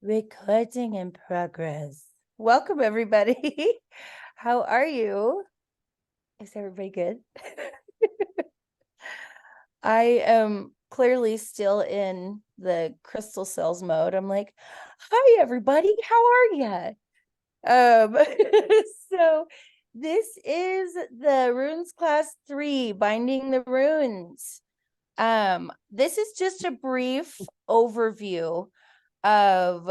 Recording in progress. Welcome, everybody. How are you? Is everybody good? I am clearly still in the crystal cells mode. I'm like, hi, everybody. How are you? So this is the Runes Class 3, Binding the Runes. This is just a brief overview of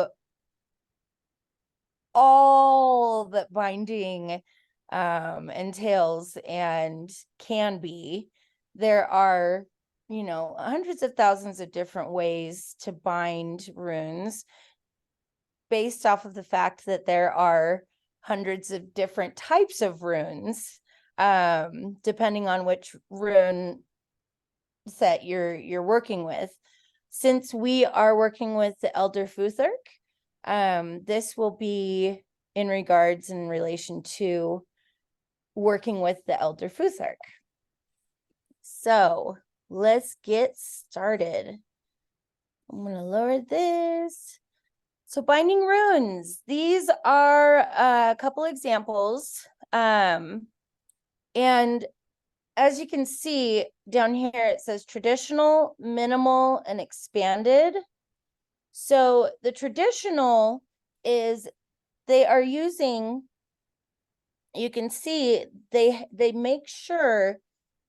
all that binding entails and can be. There are, hundreds of thousands of different ways to bind runes based off of the fact that there are hundreds of different types of runes, depending on which rune set you're working with. Since we are working with the Elder Futhark, this will be in relation to working with the Elder Futhark. So let's get started. I'm going to lower this. So binding runes, these are a couple examples. And as you can see down here, it says traditional, minimal, and expanded. So the traditional is they are using, you can see they make sure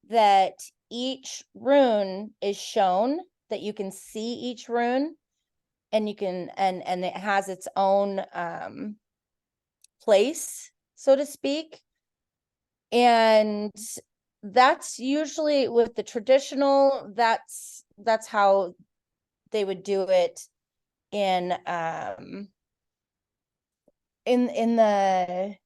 that each rune is shown, that you can see each rune, and you can and it has its own place, so to speak. And that's usually with the traditional, that's how they would do it in the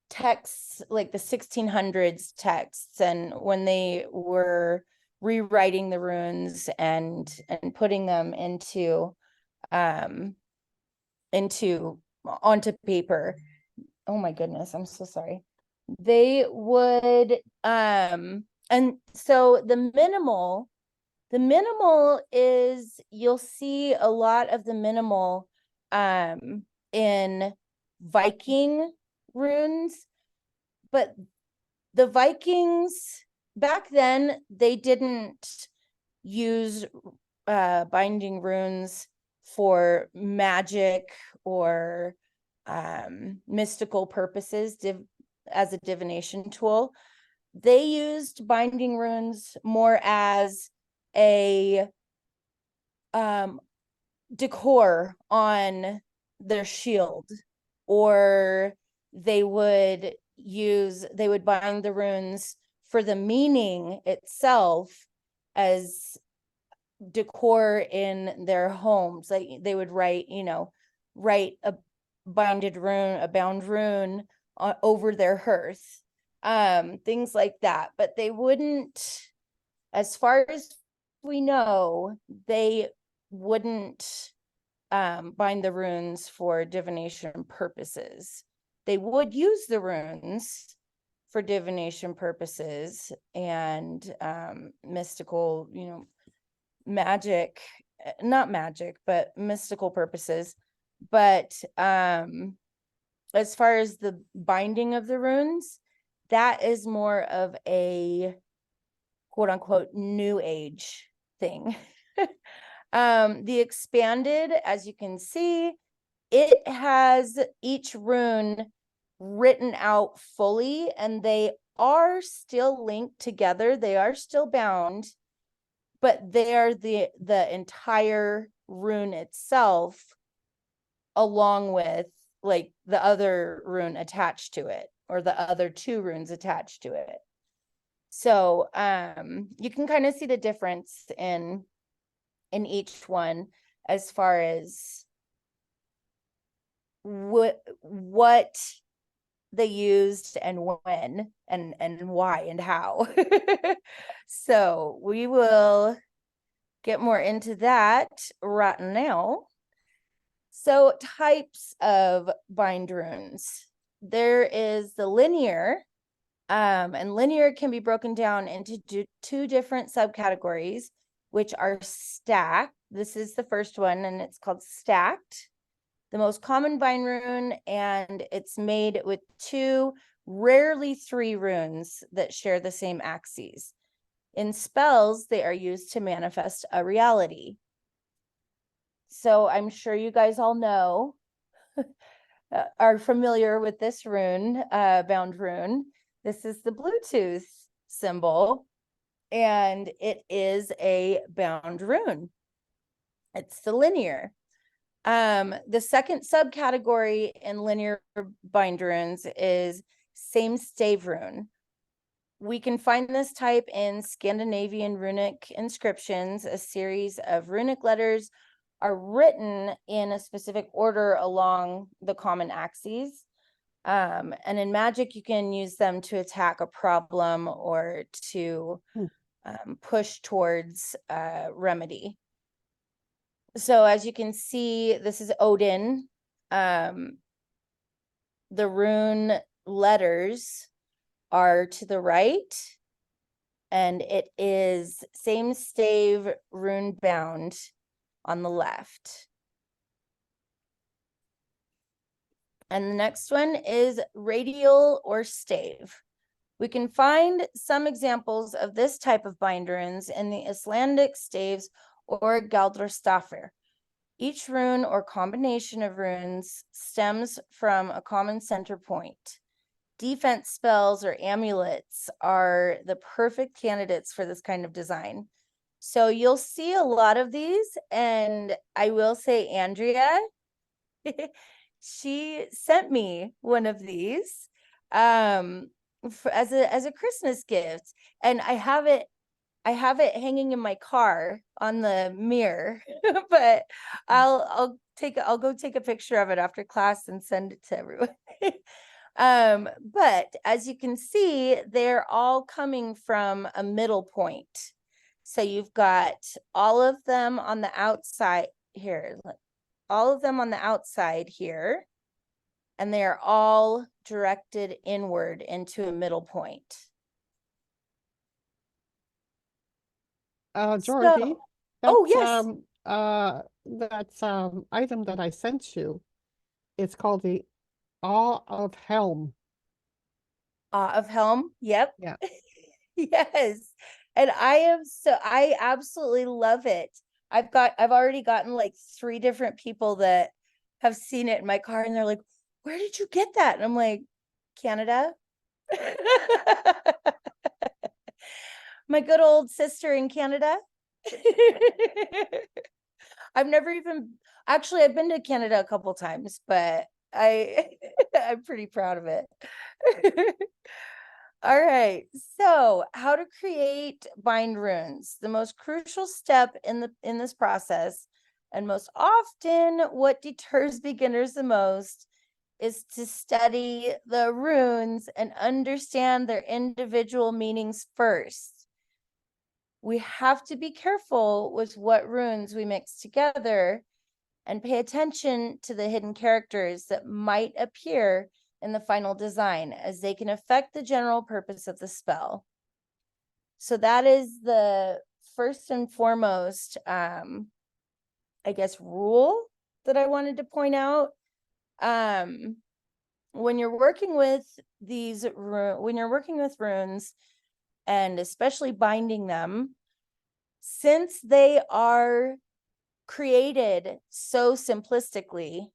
texts, like the 1600s texts, and when they were rewriting the runes and putting them onto paper. Oh my goodness, I'm so sorry. They would and so the minimal is, you'll see a lot of the minimal in Viking runes, but the Vikings back then, they didn't use binding runes for magic or mystical purposes as a divination tool. They used binding runes more as a decor on their shield, or they would bind the runes for the meaning itself as decor in their homes. Like they would write a bound rune over their hearth, things like that. But they wouldn't, as far as we know, they wouldn't bind the runes for divination purposes. They would use the runes for divination purposes and mystical, magic, not magic, but mystical purposes. But as far as the binding of the runes, that is more of a quote unquote new age thing. The expanded, as you can see, it has each rune written out fully, and they are still linked together. They are still bound, but they are the entire rune itself, along with like the other rune attached to it, or the other two runes attached to it. So you can kind of see the difference in each one as far as what they used and when and why and how. So we will get more into that right now. So types of bind runes. There is the linear, and linear can be broken down into two different subcategories. which are stacked. This is the first one, and it's called stacked. The most common bind rune, and it's made with 2, rarely 3 runes that share the same axes. In spells, they are used to manifest a reality. So I'm sure you guys all know, are familiar with this rune, bound rune. This is the Bluetooth symbol, and it is a bound rune. It's the linear. The second subcategory in linear bind runes is same stave rune. We can find this type in Scandinavian runic inscriptions. A series of runic letters are written in a specific order along the common axes. And in magic, you can use them to attack a problem or to push towards remedy. So as you can see, this is Odin. The rune letters are to the right, and it is same stave rune bound on the left. And the next one is radial or stave. We can find some examples of this type of bind runes in the Icelandic staves or Galdrostafir. Each rune or combination of runes stems from a common center point. Defense spells or amulets are the perfect candidates for this kind of design. So you'll see a lot of these, and I will say Andrea, she sent me one of these as a Christmas gift, and I have it hanging in my car on the mirror, but I'll go take a picture of it after class and send it to everyone. But as you can see, they're all coming from a middle point. So you've got all of them on the outside here, all of them on the outside here, and they are all directed inward into a middle point. Dorothy, oh yes, that item that I sent you, it's called the Awe of Helm. Awe of Helm. Yep. Yeah. Yes. And I absolutely love it. I've already gotten like 3 different people that have seen it in my car, and they're like, where did you get that? And I'm like, Canada. My good old sister in Canada. I've been to Canada a couple times, but I'm pretty proud of it. All right, so how to create bind runes. The most crucial step in this process, and most often what deters beginners the most, is to study the runes and understand their individual meanings first. We have to be careful with what runes we mix together and pay attention to the hidden characters that might appear in the final design, as they can affect the general purpose of the spell. So that is the first and foremost, I guess, rule that I wanted to point out. When you're working with runes, and especially binding them, since they are created so simplistically,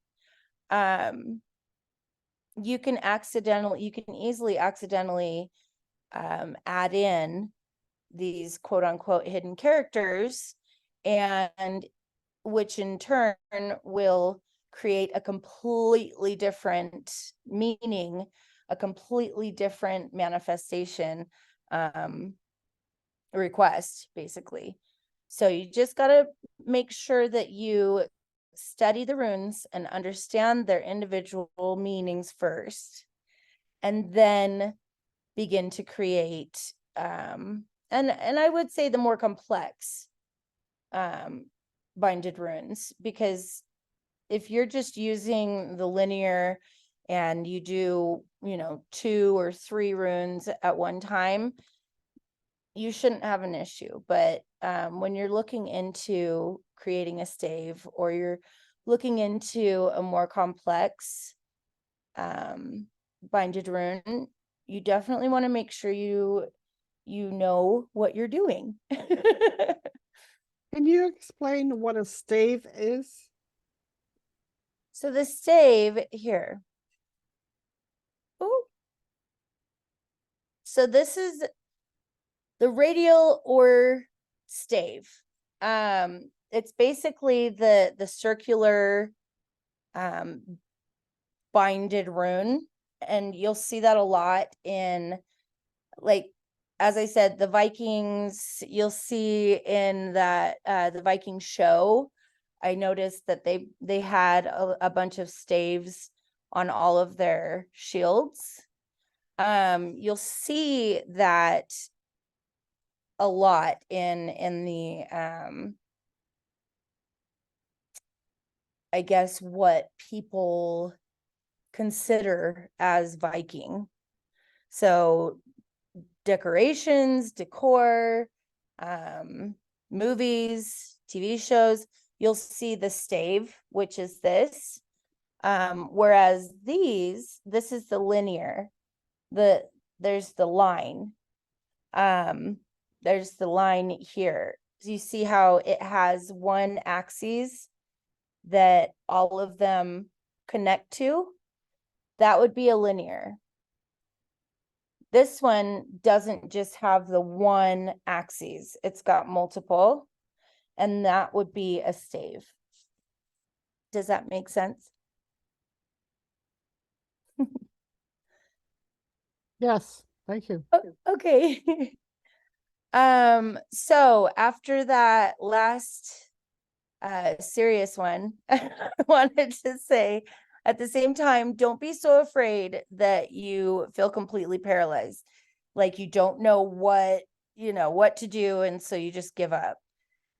you can easily accidentally add in these quote unquote hidden characters, and which in turn will create a completely different meaning, a completely different manifestation request, basically. So you just got to make sure that you study the runes and understand their individual meanings first, and then begin to create and I would say the more complex binded runes, because if you're just using the linear and you do 2 or 3 runes at one time, you shouldn't have an issue. But when you're looking into creating a stave, or you're looking into a more complex binded rune, you definitely want to make sure you know what you're doing. Can you explain what a stave is? So the stave here. Ooh. So this is the radial or stave. It's basically the circular binded rune, and you'll see that a lot in, like, as I said, the Vikings. You'll see in that the Viking show, I noticed that they had a bunch of staves on all of their shields. You'll see that a lot in the I guess what people consider as Viking. So decorations, decor, movies, TV shows, you'll see the stave, which is this. Whereas this is the linear. There's the line. There's the line here. So you see how it has one axis that all of them connect to? That would be a linear. This one doesn't just have the one axis, it's got multiple, and that would be a stave. Does that make sense? Yes, thank you. Okay. So after that last serious one, I wanted to say, at the same time, don't be so afraid that you feel completely paralyzed, like you don't know what to do, and so you just give up.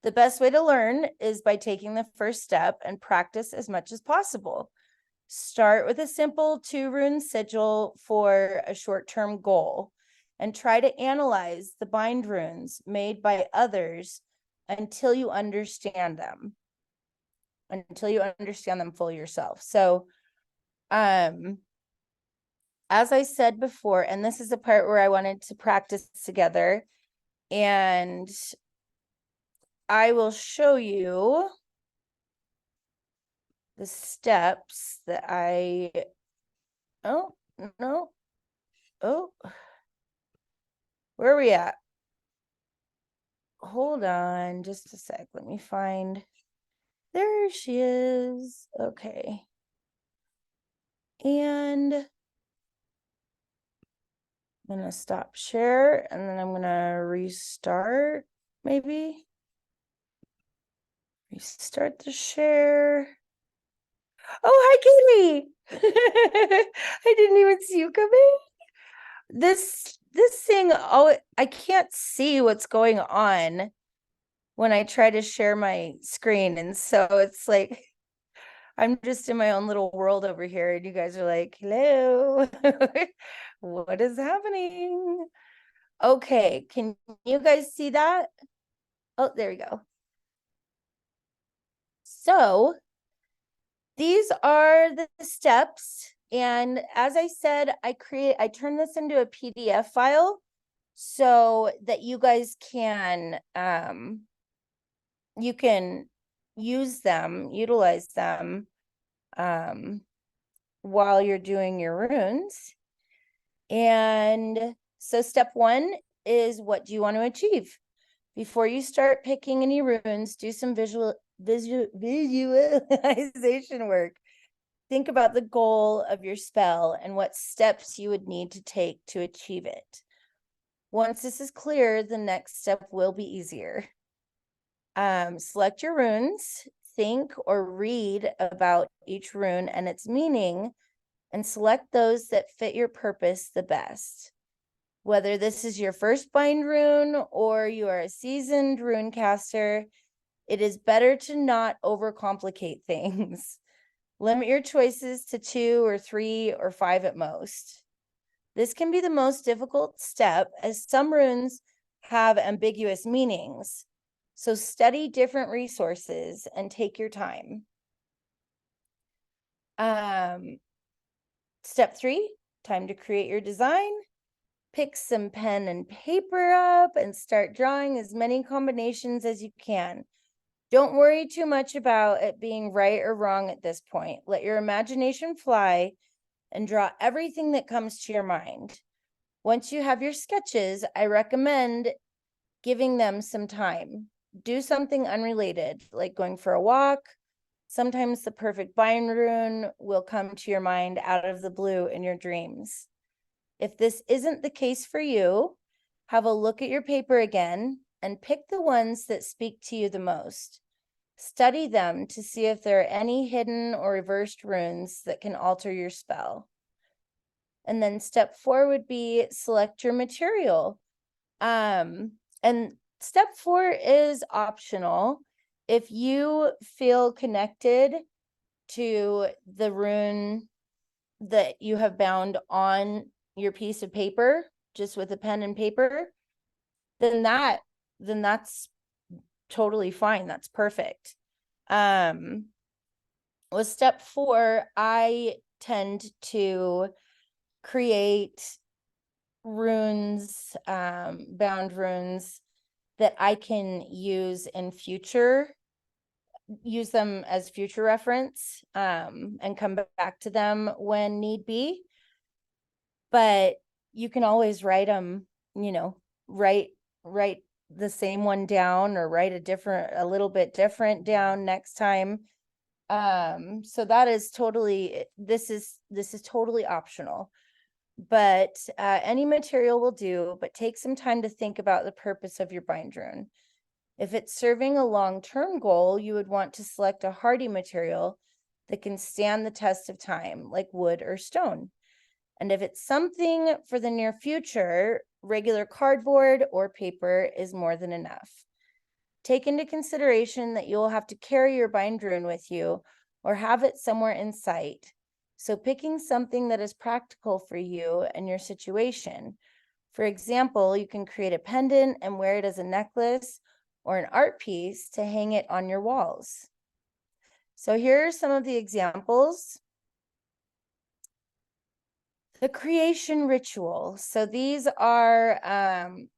The best way to learn is by taking the first step and practice as much as possible. Start with a simple 2-rune sigil for a short-term goal, and try to analyze the bind runes made by others until you understand them fully yourself. So as I said before, and this is the part where I wanted to practice together, and I will show you the steps that oh, no. Oh, where are we at? Hold on just a sec. Let me find. There she is. Okay. And I'm gonna stop share, and then I'm gonna restart, maybe. Restart the share. Oh, hi, Katie. I didn't even see you come in. This thing, oh, I can't see what's going on when I try to share my screen. And so it's like, I'm just in my own little world over here, and you guys are like, hello, what is happening? Okay, can you guys see that? Oh, there we go. So these are the steps. And as I said, I turned this into a PDF file so that you guys can you can utilize them while you're doing your runes. And so step 1 is, what do you want to achieve? Before you start picking any runes, do some visualization work. Think about the goal of your spell and what steps you would need to take to achieve it. Once this is clear, the next step will be easier. Select your runes, think or read about each rune and its meaning, and select those that fit your purpose the best. Whether this is your first bind rune or you are a seasoned rune caster, it is better to not overcomplicate things. Limit your choices to 2 or 3 or 5 at most. This can be the most difficult step, as some runes have ambiguous meanings. So study different resources and take your time. Step 3, time to create your design. Pick some pen and paper up and start drawing as many combinations as you can. Don't worry too much about it being right or wrong at this point. Let your imagination fly and draw everything that comes to your mind. Once you have your sketches, I recommend giving them some time. Do something unrelated, like going for a walk. Sometimes the perfect bind rune will come to your mind out of the blue in your dreams. If this isn't the case for you, have a look at your paper again and pick the ones that speak to you the most. Study them to see if there are any hidden or reversed runes that can alter your spell. And then step 4 would be select your material. And step 4 is optional. If you feel connected to the rune that you have bound on your piece of paper, just with a pen and paper, then that's totally fine. That's perfect. With step 4, I tend to create runes, bound runes that I can use in future, use them as future reference, and come back to them when need be. But you can always write them, write the same one down or write a little bit different down next time. So that is totally, this is totally optional. But any material will do, but take some time to think about the purpose of your bind rune. If it's serving a long-term goal, you would want to select a hardy material that can stand the test of time, like wood or stone. And if it's something for the near future, regular cardboard or paper is more than enough. Take into consideration that you'll have to carry your bind rune with you or have it somewhere in sight. So picking something that is practical for you and your situation. For example, you can create a pendant and wear it as a necklace or an art piece to hang it on your walls. So here are some of the examples. The creation ritual. So these are, and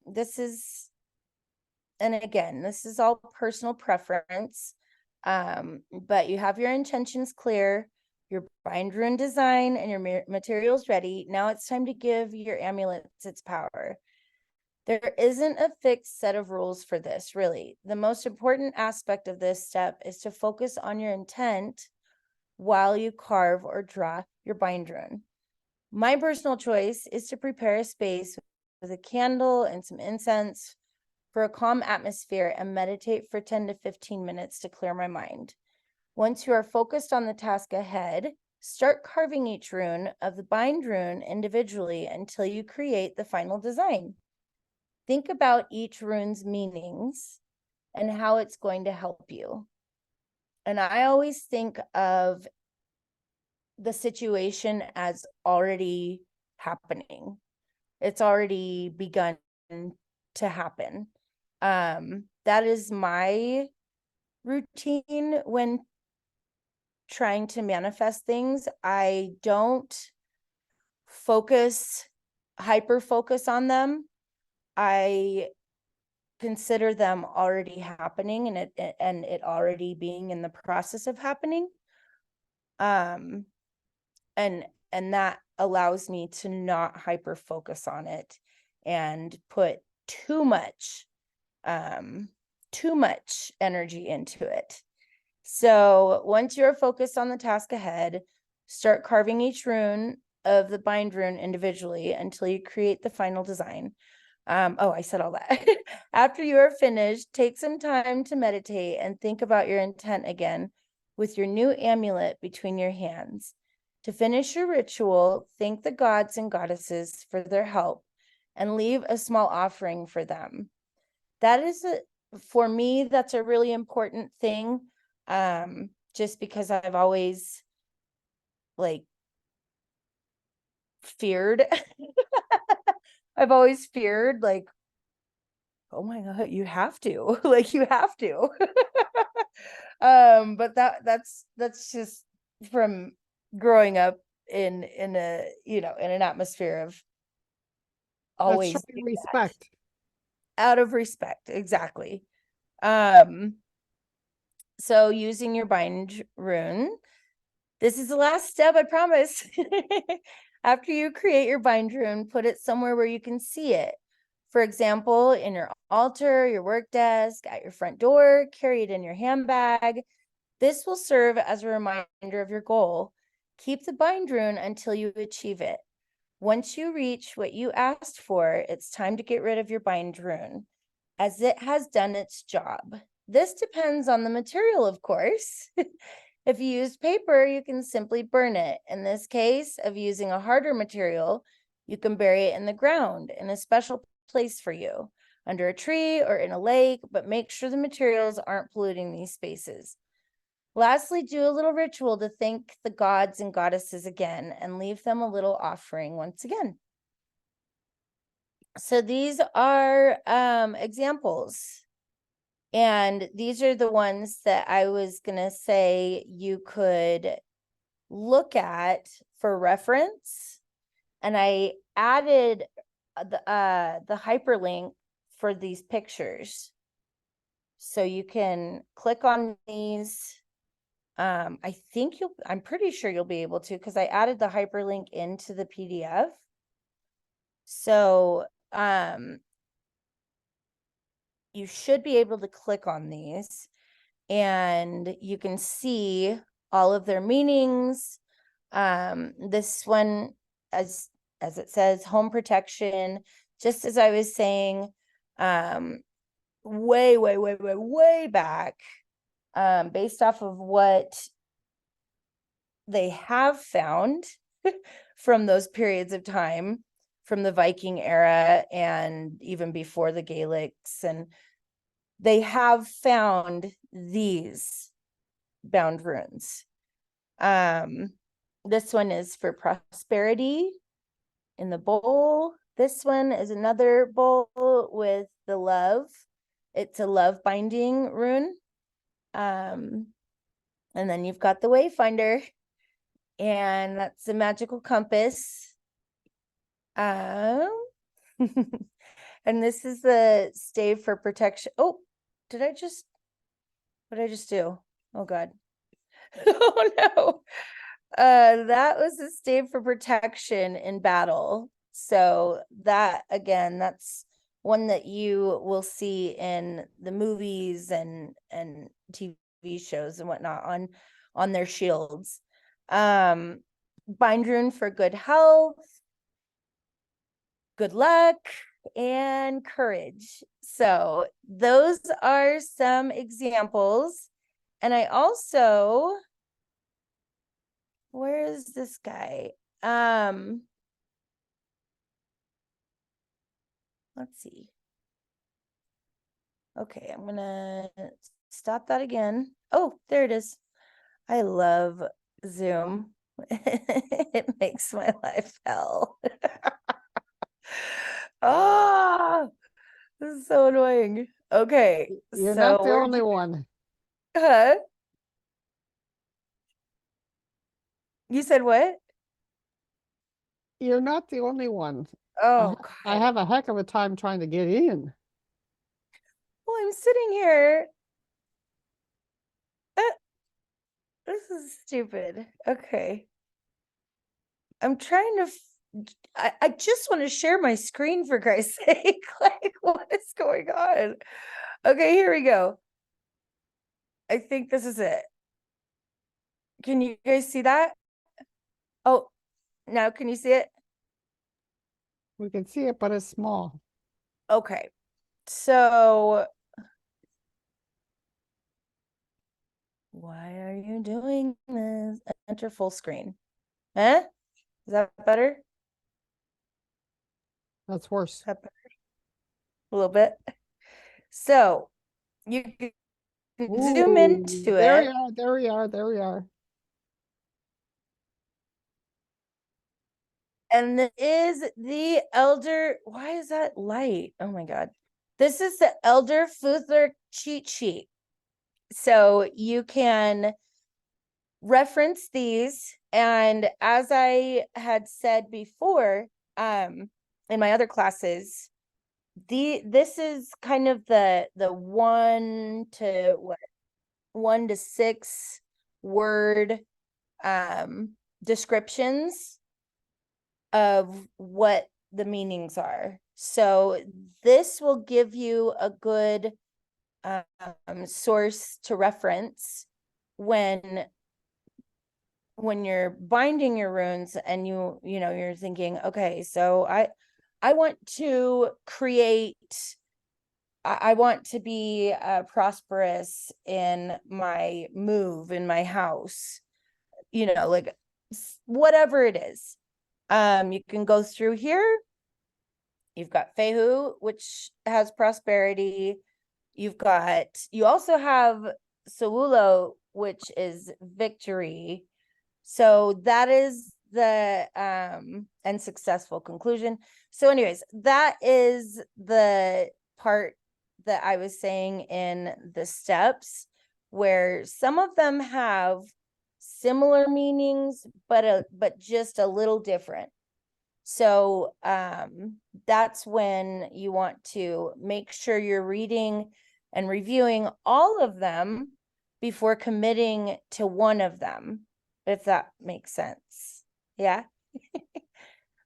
again, this is all personal preference, but you have your intentions clear, your bind rune design and your materials ready. Now it's time to give your amulets its power. There isn't a fixed set of rules for this, really. The most important aspect of this step is to focus on your intent while you carve or draw your bind rune. My personal choice is to prepare a space with a candle and some incense for a calm atmosphere and meditate for 10 to 15 minutes to clear my mind. Once you are focused on the task ahead, start carving each rune of the bind rune individually until you create the final design. Think about each rune's meanings and how it's going to help you. And I always think of the situation as already happening. It's already begun to happen. That is my routine when trying to manifest things. I don't hyper focus on them. I consider them already happening and it already being in the process of happening. And that allows me to not hyper focus on it and put too much energy into it. So once you're focused on the task ahead, start carving each rune of the bind rune individually until you create the final design. I said all that. After you are finished, take some time to meditate and think about your intent again with your new amulet between your hands. To finish your ritual, thank the gods and goddesses for their help and leave a small offering for them. That is, for me, that's a really important thing, just because I've always feared. I've always feared Oh my God, you have to. Like you have to. But that's just from growing up in a, you know, in an atmosphere of That's always showing respect. out of respect. Exactly. Um, so using your bind rune, this is the last step, I promise. After you create your bind rune, put it somewhere where you can see it. For example, in your altar, your work desk, at your front door, carry it in your handbag. This will serve as a reminder of your goal. Keep the bind rune until you achieve it. Once you reach what you asked for, it's time to get rid of your bind rune, as it has done its job. This depends on the material, of course. If you use paper, you can simply burn it. In this case of using a harder material, you can bury it in the ground in a special place for you, under a tree or in a lake, but make sure the materials aren't polluting these spaces. Lastly, do a little ritual to thank the gods and goddesses again and leave them a little offering once again. So these are examples. And these are the ones that I was going to say you could look at for reference. And I added the hyperlink for these pictures. So you can click on these. I'm pretty sure you'll be able to, because I added the hyperlink into the PDF. So you should be able to click on these and you can see all of their meanings. This one, as it says, home protection, just as I was saying, way back, based off of what they have found from those periods of time, from the Viking era and even before the Gaelics, and they have found these bound runes. This one is for prosperity in the bowl. This one is another bowl with the love. It's a love binding rune. And then you've got the wayfinder, and that's a magical compass. And this is the stave for protection. Oh, what did I just do? Oh God. Oh no. That was a stave for protection in battle. So that, again, that's one that you will see in the movies and TV shows and whatnot on their shields. Bind rune for good health, good luck, and courage. So those are some examples. And I also, where is this guy? Let's see. Okay, I'm gonna stop that again. Oh, there it is. I love Zoom. It makes my life hell. Oh, this is so annoying. Okay, You're so not the only one. huh? You said what? You're not the only one. I, Oh I God. have a heck of a time trying to get in. Well, I'm sitting here. Uh, this is stupid. Okay. I'm trying to I just want to share my screen for Christ's sake. Like, what is going on? Okay, here we go. I think this is it. Can you guys see that? Oh, now can you see it? We can see it, but it's small. Okay. So why are you doing this? Enter full screen. Huh? Is that better? Is That's worse. that better? A little bit. So you can zoom Ooh, into there we it. are. There we are. There we are. And it is the Elder. Why is that light? Oh my God. This is the Elder Futhark cheat sheet. So you can reference these. And as I had said before, in my other classes, this is kind of the 1 to 6 word descriptions of what the meanings are. So this will give you a good source to reference when you're binding your runes and you're thinking, okay, so I want to create, I want to be prosperous in my move in my house, like whatever it is. You can go through here. You've got Fehu, which has prosperity. You also have Sawulo, which is victory. So that is the and successful conclusion. So anyways, that is the part that I was saying in the steps, where some of them have similar meanings, but just a little different. So that's when you want to make sure you're reading and reviewing all of them before committing to one of them, if that makes sense. Yeah.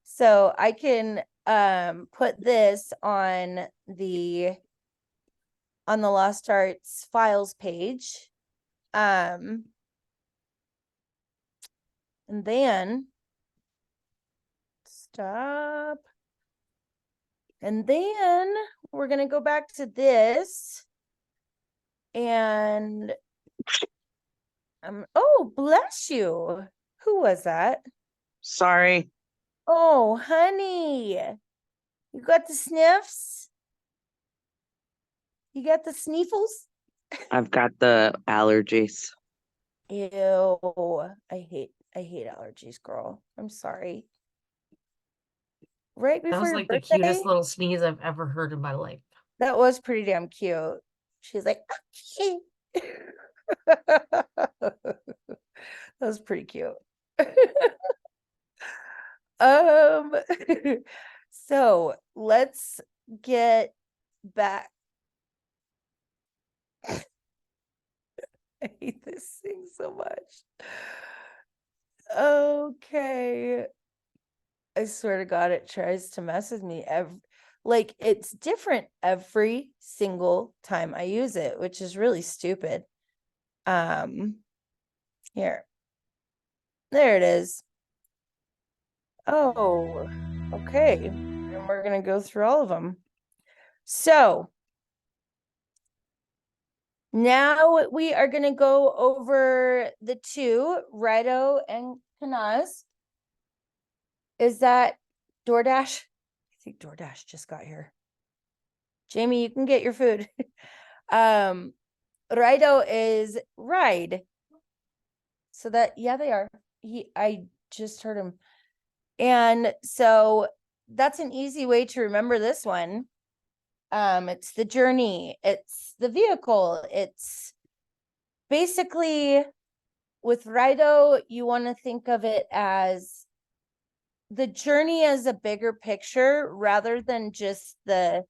So I can put this on the Lost Arts files page. And then stop. And then we're going to go back to this. And oh, bless you. Who was that? Sorry. Oh, honey. You got the sniffs? You got the sneefles? I've got the allergies. Ew. I hate allergies, girl. I'm sorry. Right That before was your like the birthday? cutest little sneeze I've ever heard in my life. That was pretty damn cute. She's like, that was pretty cute. So let's get back. I hate this thing so much. Okay. I swear to God, it tries to mess with me like it's different every single time I use it, which is really stupid. Here. There it is. Oh, okay. And we're gonna go through all of them. So now we are gonna go over the two, Raidho and Kenaz. Is that DoorDash? I think DoorDash just got here. Jamie, you can get your food. Raidho is ride. So that, yeah, they are. I just heard him. And so that's an easy way to remember this one. It's the journey, it's the vehicle. It's basically, with Raidho, you want to think of it as the journey as a bigger picture rather than just the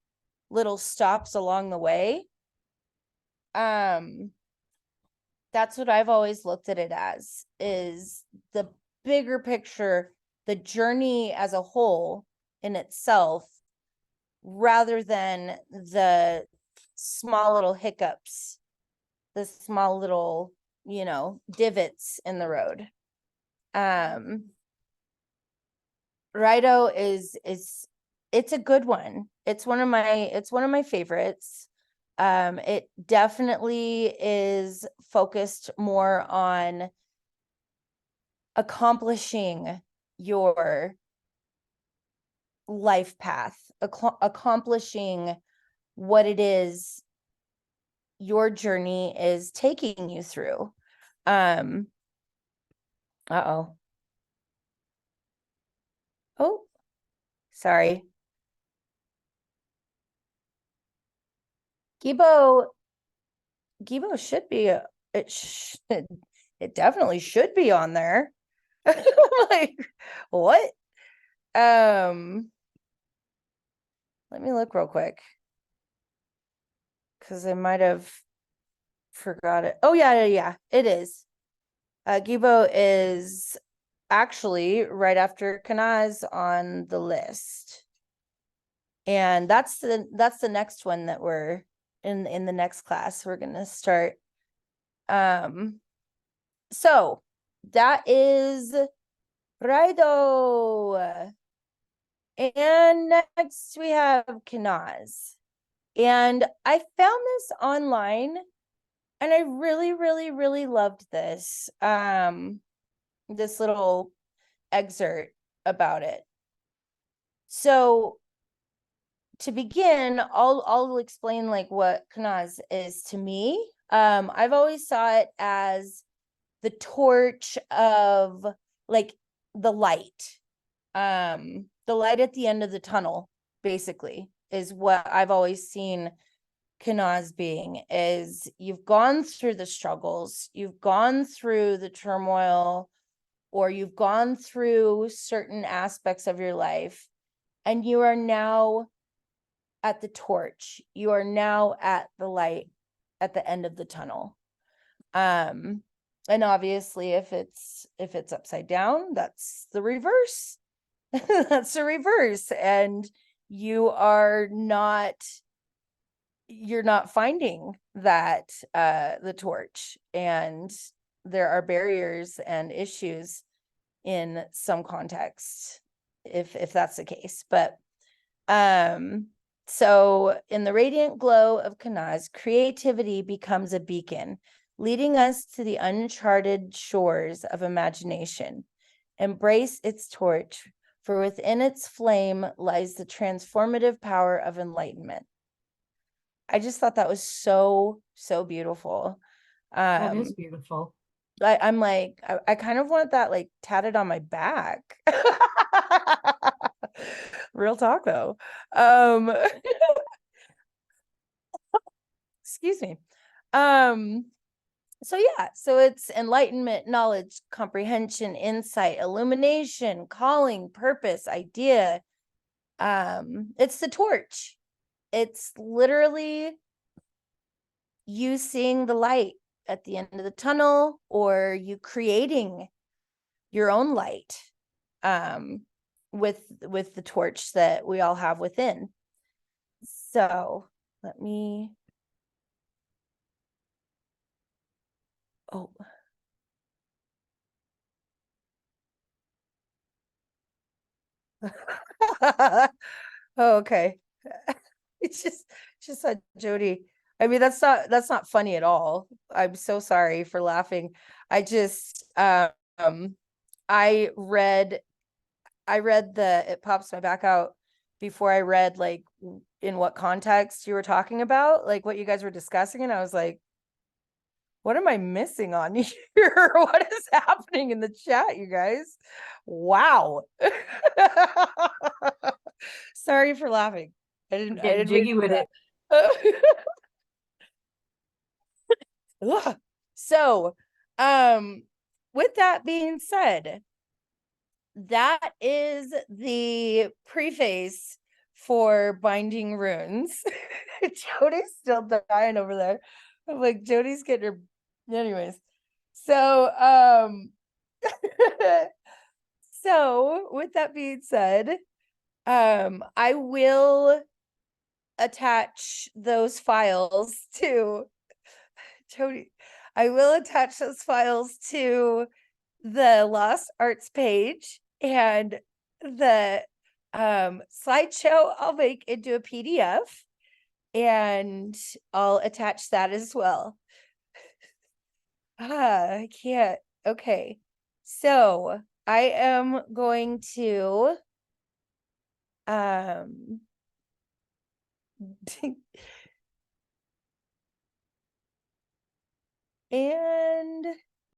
little stops along the way. That's what I've always looked at it as, is the bigger picture, the journey as a whole in itself, rather than the small little hiccups, the small little, divots in the road. Raidho is it's a good one. It's one of my favorites. It definitely is focused more on accomplishing your life path, accomplishing what it is your journey is taking you through. Uh-oh. Oh, sorry. Gibo should be it definitely should be on there. Like, what? Let me look real quick. Because I might have forgot it. Oh, yeah, it is. Gibo is actually right after Kenaz on the list. And that's the next one that we're in the next class we're gonna start. So that is Raidho. And next we have Kenaz. And I found this online and I really, really, really loved this. This little excerpt about it. So to begin, I'll explain like what Kenaz is to me. I've always saw it as the torch of like the light. The light at the end of the tunnel, basically, is what I've always seen Kenaz being. Is you've gone through the struggles, you've gone through the turmoil, or you've gone through certain aspects of your life, and you are now at the torch. You are now at the light at the end of the tunnel. And obviously if it's upside down, that's the reverse. That's the reverse. And you're not finding that the torch, and there are barriers and issues in some contexts if that's the case. But so in the radiant glow of Kenaz, creativity becomes a beacon, leading us to the uncharted shores of imagination. Embrace its torch, for within its flame lies the transformative power of enlightenment. I just thought that was so, so beautiful. That is beautiful. I'm like, I kind of want that like tatted on my back. Real talk though. Excuse me. So yeah, so it's enlightenment, knowledge, comprehension, insight, illumination, calling, purpose, idea. It's the torch. It's literally you seeing the light at the end of the tunnel, or you creating your own light with the torch that we all have within. So let me okay. It's just said Jody. I mean, that's not funny at all. I'm so sorry for laughing. I just I read it pops my back out before I read like in what context you were talking about, like what you guys were discussing, and I was like, what am I missing on here? What is happening in the chat, you guys? Wow. Sorry for laughing. I didn't Getting jiggy with it. Ugh. So, with that being said, that is the preface for Binding Runes. Jody's still dying over there. I'm like, Jody's getting her. Anyways, so so with that being said, I will attach those files to Jody. I will attach those files to the Lost Arts page, and the slideshow I'll make into a PDF, and I'll attach that as well. I can't. Okay. So I am going to and